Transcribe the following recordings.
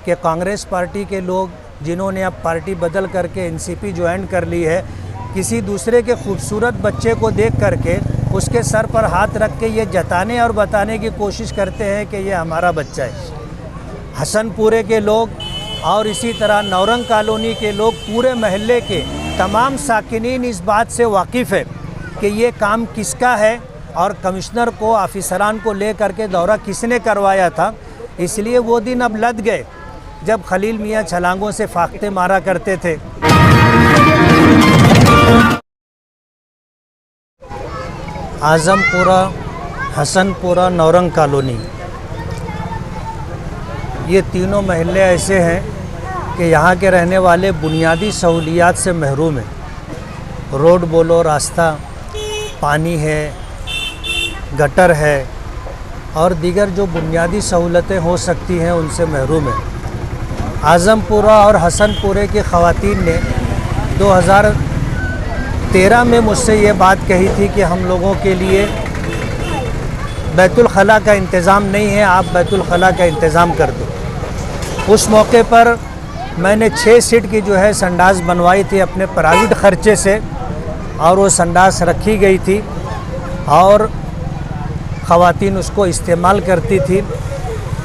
कि कांग्रेस पार्टी के लोग जिन्होंने अब पार्टी बदल करके एनसीपी ज्वाइन कर ली है, किसी दूसरे के खूबसूरत बच्चे को देख करके उसके सर पर हाथ रख के ये जताने और बताने की कोशिश करते हैं कि ये हमारा बच्चा है। हसनपुरे के लोग और इसी तरह नौरंग कॉलोनी के लोग, पूरे महल्ले के तमाम साकिनीन इस बात से वाकिफ़ है कि ये काम किसका है और कमिश्नर को, ऑफिसरान को ले करके दौरा किसने करवाया था। इसलिए वो दिन अब लद गए जब खलील मियाँ छलांगों से फाख्ते मारा करते थे। आज़मपुरा, हसनपुरा, नौरंग कॉलोनी, ये तीनों महल्ले ऐसे हैं कि यहाँ के रहने वाले बुनियादी सहूलियात से महरूम हैं। रोड बोलो, रास्ता, पानी है, गटर है और दीगर जो बुनियादी सहूलतें हो सकती हैं उनसे महरूम है। आज़मपुरा और हसनपुरे की ख़वातीन ने 2013 में मुझसे ये बात कही थी कि हम लोगों के लिए बैतुल खला का इंतज़ाम नहीं है, आप बैतुल खला का इंतज़ाम कर दो। उस मौके पर मैंने 6 सीट की जो है संडास बनवाई थी अपने प्राइवेट ख़र्चे से और वो संडास रखी गई थी और ख़वातीन उसको इस्तेमाल करती थी।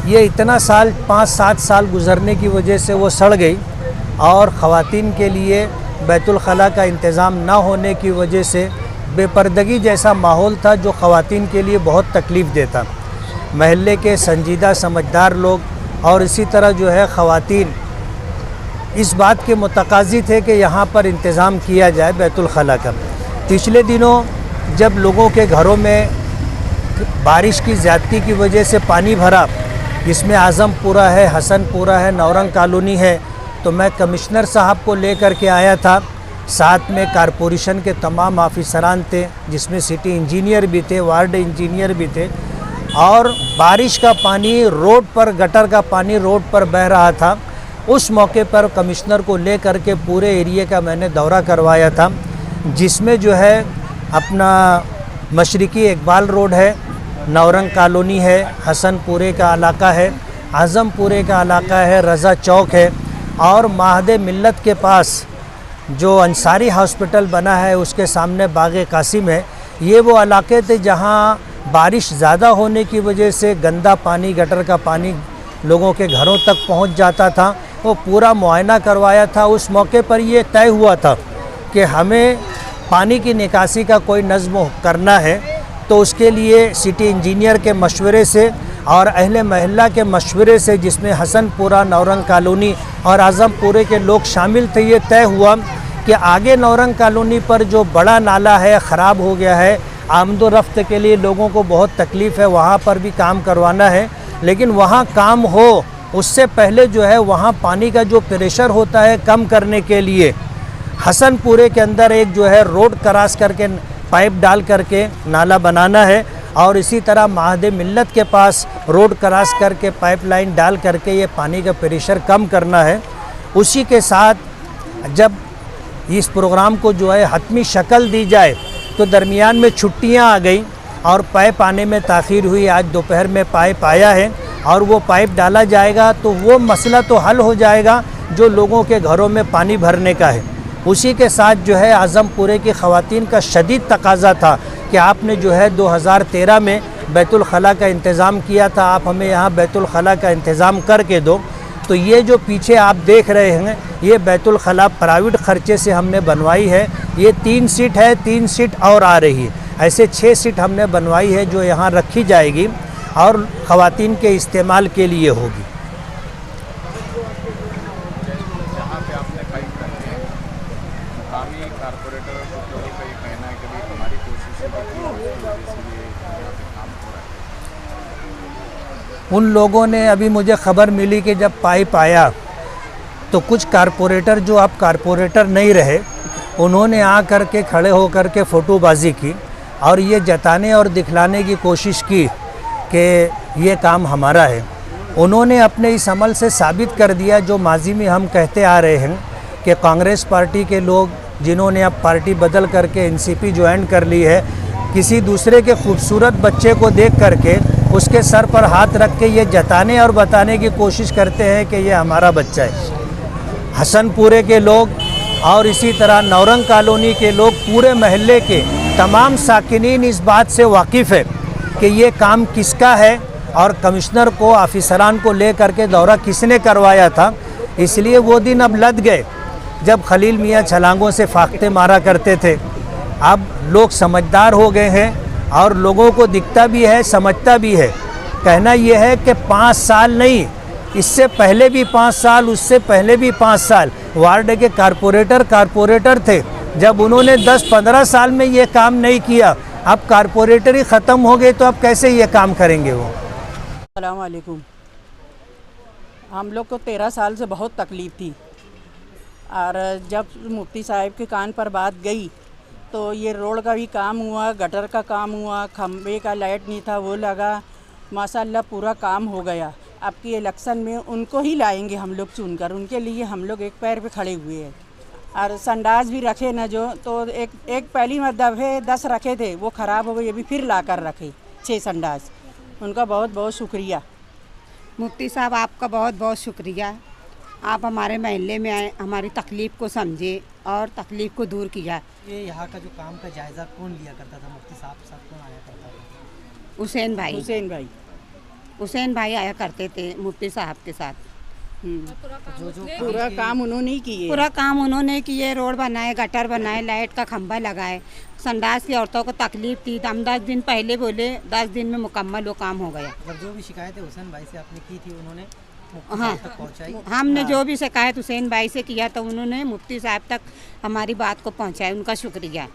ये इतना साल, 5-7 साल गुज़रने की वजह से वो सड़ गई और ख़वातीन के लिए बैतुल खला का इंतज़ाम ना होने की वजह से बेपर्दगी जैसा माहौल था जो ख़वातीन के लिए बहुत तकलीफ़ देता। महल्ले के संजीदा समझदार लोग और इसी तरह जो है ख़वातीन इस बात के मुतकाज़ी थे कि यहाँ पर इंतज़ाम किया जाए बैतुल खला का। पिछले दिनों जब लोगों के घरों में बारिश की ज़्यादती की वजह से पानी भरा, इसमें आज़मपुरा है, हसनपुरा है, नौरंग कॉलोनी है, तो मैं कमिश्नर साहब को लेकर के आया था। साथ में कारपोरेशन के तमाम ऑफिसरान थे, जिसमें सिटी इंजीनियर भी थे, वार्ड इंजीनियर भी थे और बारिश का पानी रोड पर, गटर का पानी रोड पर बह रहा था। उस मौके पर कमिश्नर को ले करके पूरे एरिए का मैंने दौरा करवाया था, जिसमें जो है अपना मशरिकी इकबाल रोड है, नौरंग कॉलोनी है, हसनपुरे का इलाका है, आज़मपुरे का इलाका है, रज़ा चौक है और माहदे मिल्लत के पास जो अंसारी हॉस्पिटल बना है उसके सामने बाग़े कासिम है। ये वो इलाके थे जहाँ बारिश ज़्यादा होने की वजह से गंदा पानी, गटर का पानी लोगों के घरों तक पहुँच जाता था। वो पूरा मुआयना करवाया था। उस मौके पर ये तय हुआ था कि हमें पानी की निकासी का कोई नज़्म करना है, तो उसके लिए सिटी इंजीनियर के मशवरे से और अहले महल्ला के मशवरे से, जिसमें हसनपुरा, नौरंग कॉलोनी और आज़मपुरे के लोग शामिल थे, ये तय हुआ कि आगे नौरंग कॉलोनी पर जो बड़ा नाला है ख़राब हो गया है, आमदो रफ्त के लिए लोगों को बहुत तकलीफ़ है, वहाँ पर भी काम करवाना है। लेकिन वहाँ काम हो उससे पहले जो है वहाँ पानी का जो प्रेशर होता है कम करने के लिए हसनपुरे के अंदर एक जो है रोड क्रॉस करके पाइप डाल करके नाला बनाना है और इसी तरह माहदे मिल्लत के पास रोड क्रॉस करके पाइपलाइन डाल करके ये पानी का प्रेशर कम करना है। उसी के साथ जब इस प्रोग्राम को जो है हतमी शक्ल दी जाए तो दरमियान में छुट्टियां आ गई और पाइप आने में ताख़ीर हुई। आज दोपहर में पाइप आया है और वो पाइप डाला जाएगा तो वो मसला तो हल हो जाएगा जो लोगों के घरों में पानी भरने का है। उसी के साथ जो है आज़मपुरे की ख़वातीन का शदीद तकाज़ा था कि आपने जो है 2013 में बैतुल खला का इंतज़ाम किया था, आप हमें यहाँ बैतुल खला का इंतज़ाम करके दो। तो ये जो पीछे आप देख रहे हैं ये बैतुल खला प्राइवेट ख़र्चे से हमने बनवाई है। ये 3 सीट है, 3 सीट और आ रही है, ऐसे 6 सीट हमने बनवाई है जो यहाँ रखी जाएगी और ख़वातीन के इस्तेमाल के लिए होगी। उन लोगों ने, अभी मुझे ख़बर मिली कि जब पाइप आया तो कुछ कारपोरेटर जो अब कारपोरेटर नहीं रहे, उन्होंने आ कर के खड़े होकर के फ़ोटोबाजी की और ये जताने और दिखलाने की कोशिश की कि ये काम हमारा है। उन्होंने अपने इस अमल से साबित कर दिया जो माजी में हम कहते आ रहे हैं कि कांग्रेस पार्टी के लोग जिन्होंने अब पार्टी बदल करके एनसीपी ज्वाइन कर ली है, किसी दूसरे के खूबसूरत बच्चे को देख करके उसके सर पर हाथ रख के ये जताने और बताने की कोशिश करते हैं कि ये हमारा बच्चा है। हसनपुरे के लोग और इसी तरह नौरंग कॉलोनी के लोग, पूरे महल्ले के तमाम साकिनीन इस बात से वाकिफ़ है कि ये काम किसका है और कमिश्नर को, ऑफिसरान को ले करके दौरा किसने करवाया था। इसलिए वो दिन अब लद गए जब खलील मियाँ छलांगों से फाख्ते मारा करते थे। अब लोग समझदार हो गए हैं और लोगों को दिखता भी है, समझता भी है। कहना यह है कि 5 साल नहीं, इससे पहले भी 5 साल, उससे पहले भी 5 साल वार्ड के कारपोरेटर थे। जब उन्होंने 10-15 साल में ये काम नहीं किया, अब कारपोरेटर ही ख़त्म हो गए तो अब कैसे ये काम करेंगे वो। अस्सलाम वालेकुम। हम लोग को 13 साल से बहुत तकलीफ़ थी और जब मुफ्ती साहब के कान पर बात गई तो ये रोड का भी काम हुआ, गटर का काम हुआ, खम्बे का लाइट नहीं था वो लगा, माशाल्लाह पूरा काम हो गया। अब की इलेक्शन में उनको ही लाएंगे हम लोग चुनकर, उनके लिए हम लोग एक पैर पे खड़े हुए हैं। और संडास भी रखे न जो, तो एक पहली दफ़े 10 रखे थे, वो ख़राब हो गए, ये भी फिर ला कर रखे 6 संडास। उनका बहुत बहुत शुक्रिया। मुफ्ती साहब आपका बहुत बहुत शुक्रिया। आप हमारे महल्ले में आए, हमारी तकलीफ़ को समझे और तकलीफ़ को दूर किया। ये यहाँ का जो काम का जायज़ा कौन लिया करता था? मुफ्ती साहब के साथ कौन आया करता था? हुसैन भाई आया करते थे मुफ्ती साहब के साथ। जो पूरा काम उन्होंने किए, पूरा काम उन्होंने किए, रोड बनाए, गटर बनाए, लाइट का खंभा लगाए। संडास की औरतों को तकलीफ थी, हम 10 दिन पहले बोले 10 दिन में मुकम्मल वो काम हो गया। मतलब जो भी शिकायतें हुसैन भाई से आपने की थी उन्होंने हाँ, तक पहुँचाई? हमने जो भी शिकायत हुसैन भाई से किया तो उन्होंने मुफ्ती साहब तक हमारी बात को पहुँचाई। उनका शुक्रिया।